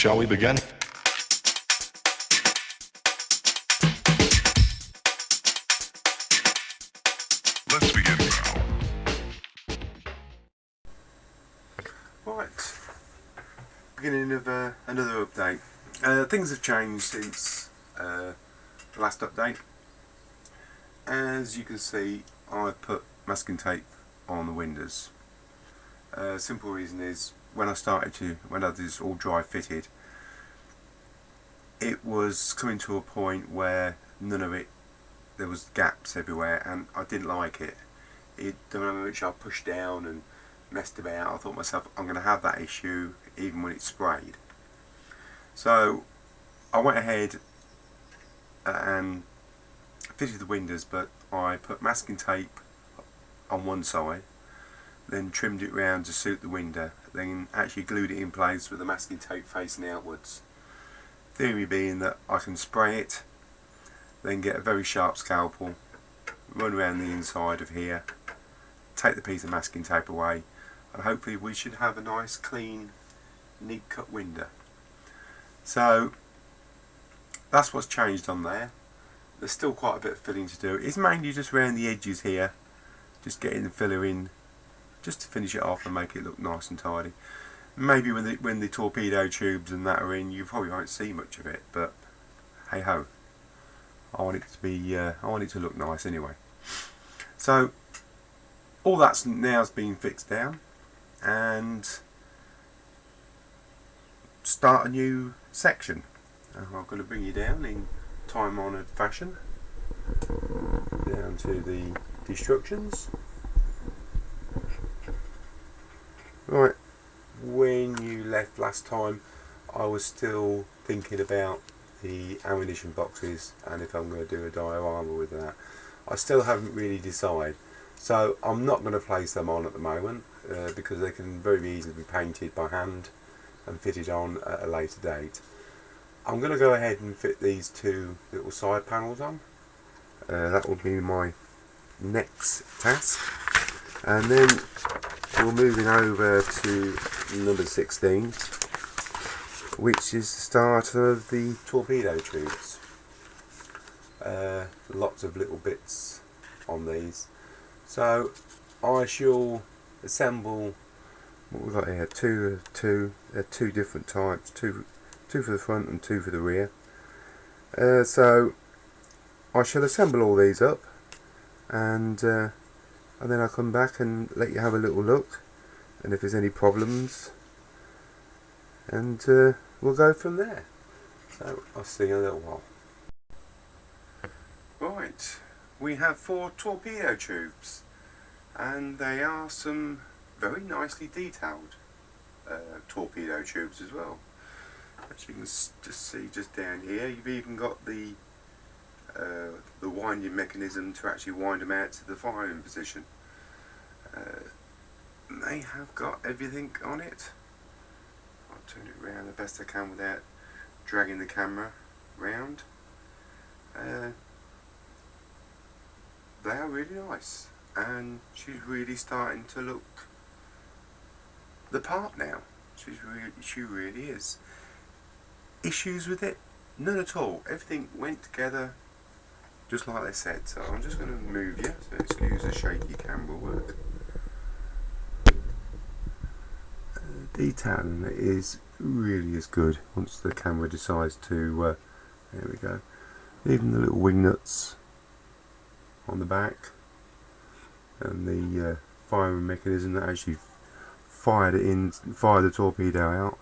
Shall we begin? Let's begin now. Right, beginning of another update. Things have changed since the last update. As you can see, I've put masking tape on the windows. Simple reason is when I had this all dry fitted, it was coming to a point where there was gaps everywhere, and I didn't like it. The moment which I pushed down and messed about, I thought to myself, I'm going to have that issue even when it's sprayed. So I went ahead and fitted the windows, but I put masking tape on one side, then trimmed it round to suit the window, then actually glued it in place with the masking tape facing outwards. Theory being that I can spray it, then get a very sharp scalpel, run around the inside of here, take the piece of masking tape away, and hopefully we should have a nice clean neat cut window. So that's what's changed on there. There's still quite a bit of filling to do. It's mainly just around the edges here, just getting the filler in just to finish it off and make it look nice and tidy. Maybe when the torpedo tubes and that are in, you probably won't see much of it, but hey ho, I want it to look nice anyway. So all that's now's been fixed down, and start a new section. I'm going to bring you down in time-honoured fashion down to the destructions. Right, when you left last time, I was still thinking about the ammunition boxes and if I'm going to do a diorama with that. I still haven't really decided, so I'm not going to place them on at the moment because they can very easily be painted by hand and fitted on at a later date. I'm going to go ahead and fit these two little side panels on. That will be my next task, and then we're moving over to number 16, which is the start of the torpedo tubes. Lots of little bits on these, so I shall assemble what we've got here. Two different types, two for the front and two for the rear. So I shall assemble all these up, and then I'll come back and let you have a little look, and if there's any problems, and we'll go from there. So I'll see you in a little while. Right, we have 4 torpedo tubes, and they are some very nicely detailed torpedo tubes as well. As you can just see just down here, you've even got the winding mechanism to actually wind them out to the firing position. They have got everything on it. I'll turn it around the best I can without dragging the camera round. They are really nice, and she's really starting to look the part now. She really is. Issues with it? None at all. Everything went together just like they said. So I'm just going to move you, so excuse the shaky camera work. Detailing is really as good once the camera decides to there we go. Even the little wing nuts on the back, and the firing mechanism that actually fired the torpedo out.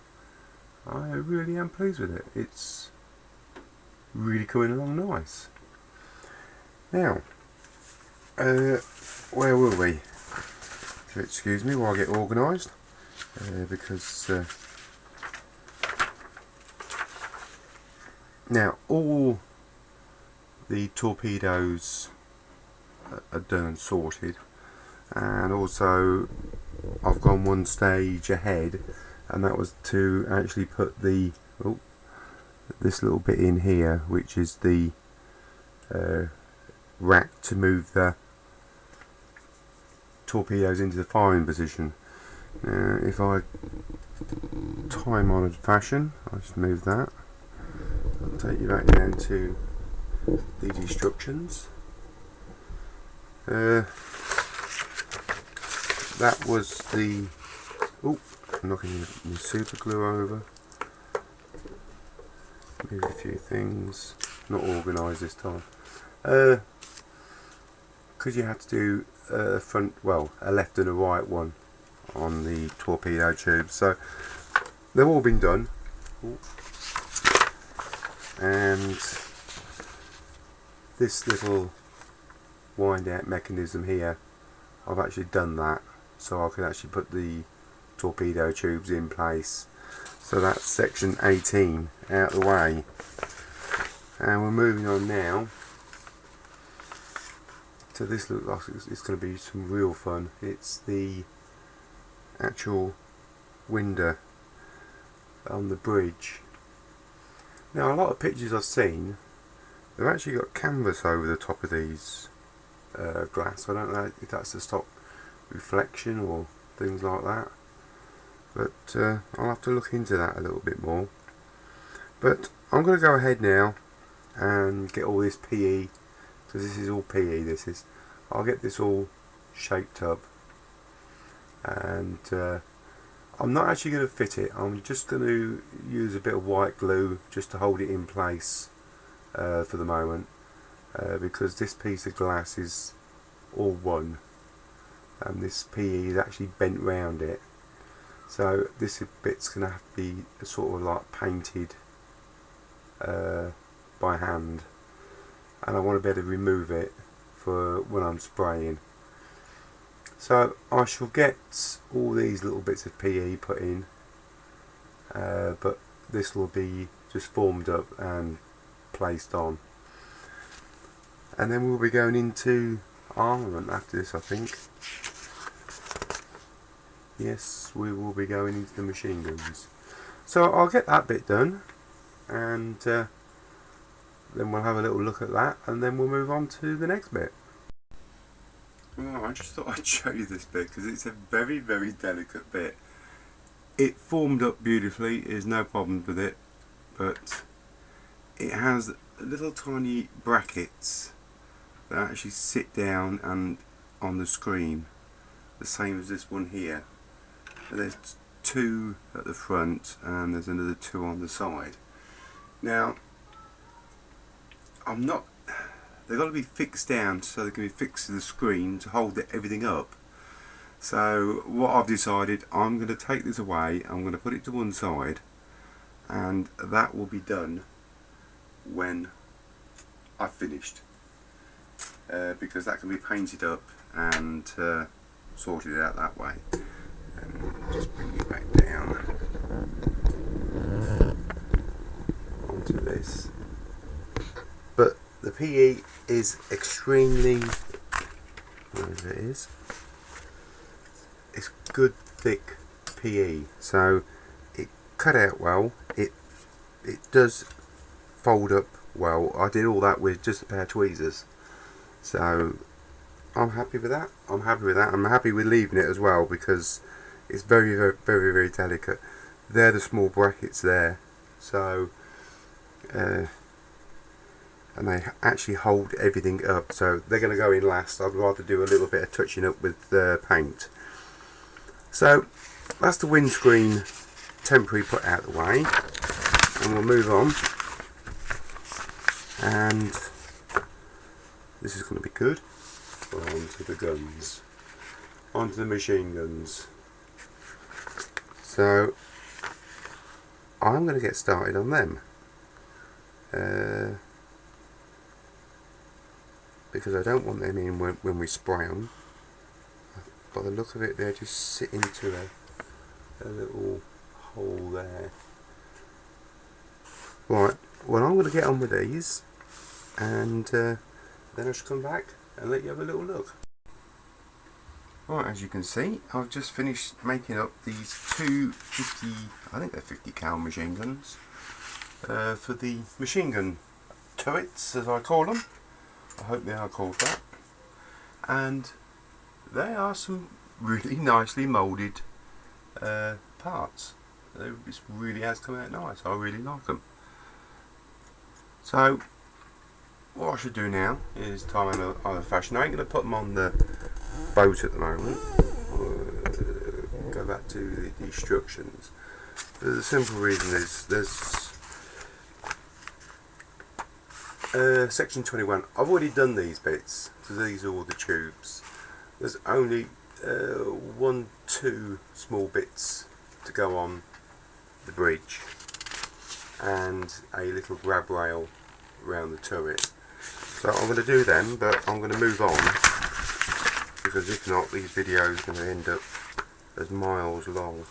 I really am pleased with it. It's really coming along nice. Now, where were we? So excuse me while I get organised, because now all the torpedoes are done and sorted, and also I've gone one stage ahead, and that was to actually put this little bit in here, which is the rack to move the torpedoes into the firing position. If I time-honoured fashion, I'll just move that. I'll take you back down to these instructions. That was the... Oh, I'm knocking the super glue over. Move a few things. Not organised this time. Because you had to do a front, well, a left and a right one on the torpedo tube. So they've all been done. Ooh. And this little wind out mechanism here, I've actually done that so I can actually put the torpedo tubes in place. So that's section 18 out of the way, and we're moving on now to this. Looks like it's going to be some real fun. It's the actual window on the bridge. Now, a lot of pictures I've seen, they've actually got canvas over the top of these glass. I don't know if that's to stop reflection or things like that, but I'll have to look into that a little bit more. But I'm going to go ahead now and get all this PE, because this is all PE. I'll get this all shaped up, and I'm not actually going to fit it. I'm just going to use a bit of white glue just to hold it in place for the moment, because this piece of glass is all one, and this PE is actually bent round it. So this bit's going to have to be sort of like painted by hand, and I want to be able to remove it for when I'm spraying. So I shall get all these little bits of PE put in, but this will be just formed up and placed on, and then we'll be going into armament after this, I think. Yes, we will be going into the machine guns. So I'll get that bit done, and then we'll have a little look at that, and then we'll move on to the next bit. Well, I just thought I'd show you this bit because it's a very, very delicate bit. It formed up beautifully, there's no problem with it, but it has little tiny brackets that actually sit down and on the screen, the same as this one here. There's two at the front and there's another two on the side. Now, they've got to be fixed down so they can be fixed to the screen to hold everything up. So what I've decided, I'm going to take this away, I'm going to put it to one side, and that will be done when I've finished, because that can be painted up and sorted out that way. And just bring it back down onto this. But the PE is extremely, whatever it is, it's good thick PE, so it cut out well, it does fold up well. I did all that with just a pair of tweezers, so I'm happy with that. I'm happy with leaving it as well, because it's very, very, very, very delicate. They're the small brackets there, so and they actually hold everything up, so they're going to go in last. I'd rather do a little bit of touching up with paint. So that's the windscreen temporary put out of the way, and we'll move on, and this is going to be good. On to the guns, onto the machine guns. So I'm going to get started on them, because I don't want them in when we spray them. By the look of it, they're just sitting into a little hole there. Right, well, I'm going to get on with these, and then I shall come back and let you have a little look. Right, as you can see, I've just finished making up these two 50, I think they're 50 cal machine guns, for the machine gun turrets, as I call them. I hope they are called that. And they are some really nicely moulded parts. It really has come out nice. I really like them. So what I should do now is tie them on a fashion. I ain't going to put them on the boat at the moment. Go back to the instructions. The simple reason is there's section 21. I've already done these bits, so these are all the tubes. There's only 2 small bits to go on the bridge and a little grab rail around the turret. So I'm going to do them, but I'm going to move on, because if not, these videos are going to end up as miles long.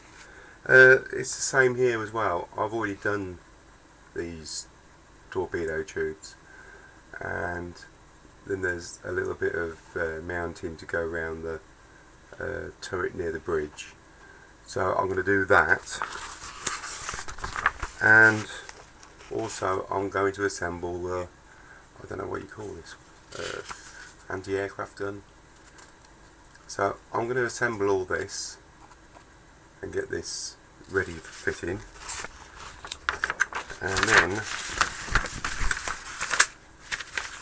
It's the same here as well. I've already done these torpedo tubes, and then there's a little bit of mounting to go around the turret near the bridge. So I'm going to do that, and also I'm going to assemble the, I don't know what you call this, anti-aircraft gun. So I'm going to assemble all this and get this ready for fitting, and then,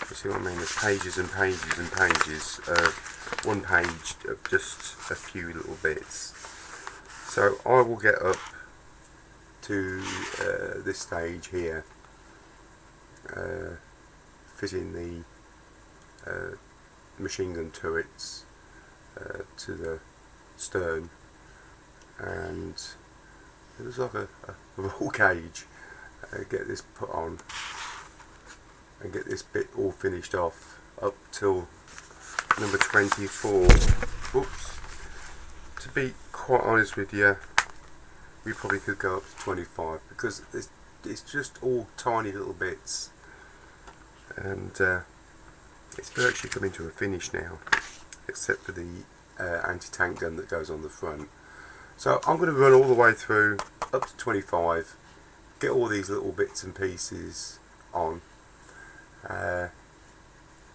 you see what I mean, there's pages and pages and pages of one page of just a few little bits. So I will get up to this stage here, fitting the machine gun turrets to the stern, and it looks like a roll cage. Get this put on and get this bit all finished off up till number 24. Whoops. To be quite honest with you, we probably could go up to 25, because it's just all tiny little bits, and it's virtually coming to a finish now, except for the anti-tank gun that goes on the front. So I'm going to run all the way through up to 25, get all these little bits and pieces on. I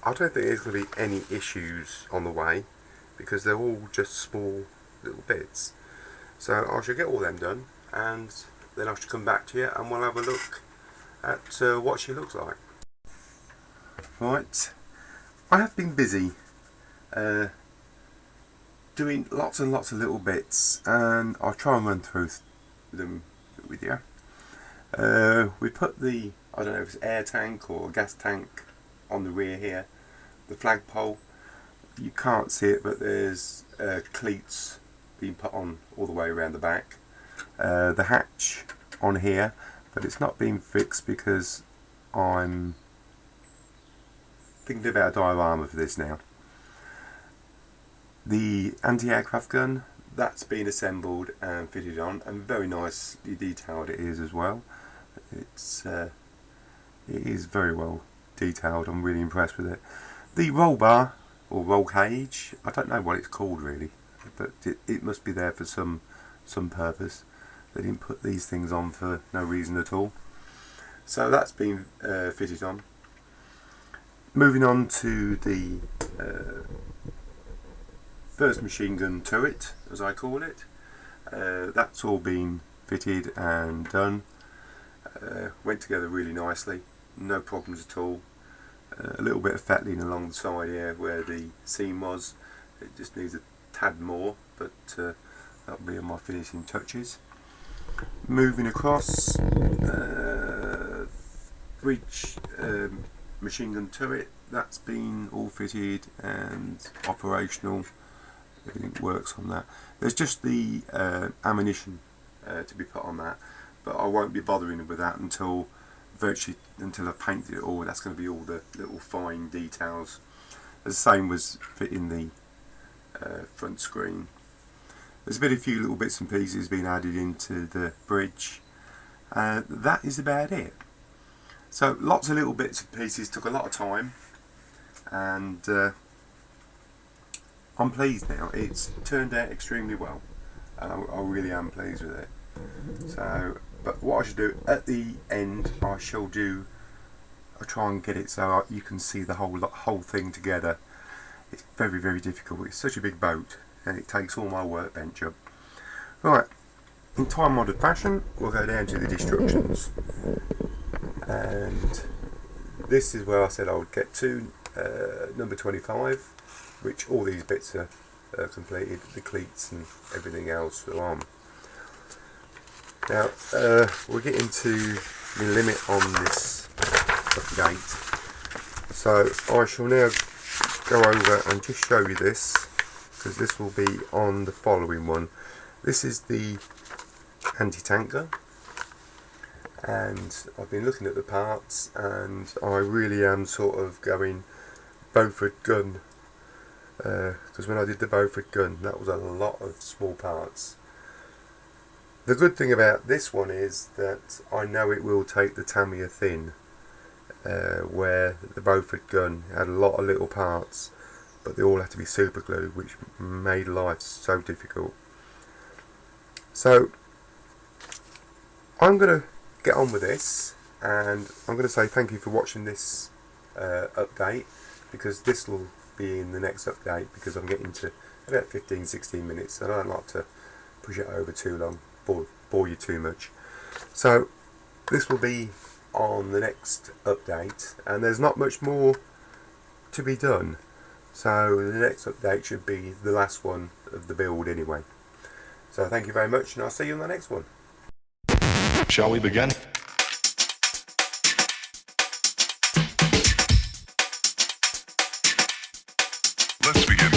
don't think there's going to be any issues on the way, because they're all just small little bits. So I should get all them done, and then I should come back to you and we'll have a look at what she looks like. Right, I have been busy doing lots and lots of little bits, and I'll try and run through them with you. We put the, I don't know if it's air tank or gas tank on the rear here, the flagpole. You can't see it, but there's cleats being put on all the way around the back. The hatch on here, but it's not being fixed because I'm thinking about a diorama for this now. The anti-aircraft gun, that's been assembled and fitted on, and very nicely detailed it is as well. It is very well detailed. I'm really impressed with it. The roll bar or roll cage, I don't know what it's called really, but it must be there for some purpose. They didn't put these things on for no reason at all. So that's been fitted on. Moving on to the first machine gun turret, as I call it. That's all been fitted and done. Went together really nicely, no problems at all. A little bit of fettling along the side here where the seam was. It just needs a tad more, but that'll be on my finishing touches. Moving across, bridge machine gun turret, that's been all fitted and operational. Everything works on that. There's just the ammunition to be put on that, but I won't be bothering with that until I've painted it all. That's going to be all the little fine details. The same was fitting the front screen. There's been a few little bits and pieces being added into the bridge. That is about it. So lots of little bits and pieces, took a lot of time, and I'm pleased now. It's turned out extremely well, and I really am pleased with it. So, but what I should do at the end, I'll try and get it so you can see the whole thing together. It's very difficult. It's such a big boat, and it takes all my workbench up. Right, in time-modern fashion, we'll go down to the instructions, and this is where I said I would get to number 25, which all these bits are completed, the cleats and everything else are on. Now we're getting to the limit on this update, so I shall now go over and just show you this, because this will be on the following one. This is the anti-tanker, and I've been looking at the parts, and I really am sort of going Beaufort gun, because when I did the Beaufort gun, that was a lot of small parts. The good thing about this one is that I know it will take the Tamiya thin, where the Beaufort gun had a lot of little parts, but they all had to be super glued, which made life so difficult. So I'm going to get on with this, and I'm going to say thank you for watching this update, because this will be in the next update, because I'm getting to about 15-16 minutes and I don't like to push it over too long, bore you too much. So this will be on the next update, and there's not much more to be done, so the next update should be the last one of the build anyway. So thank you very much, and I'll see you on the next one. Shall we begin? Let's begin.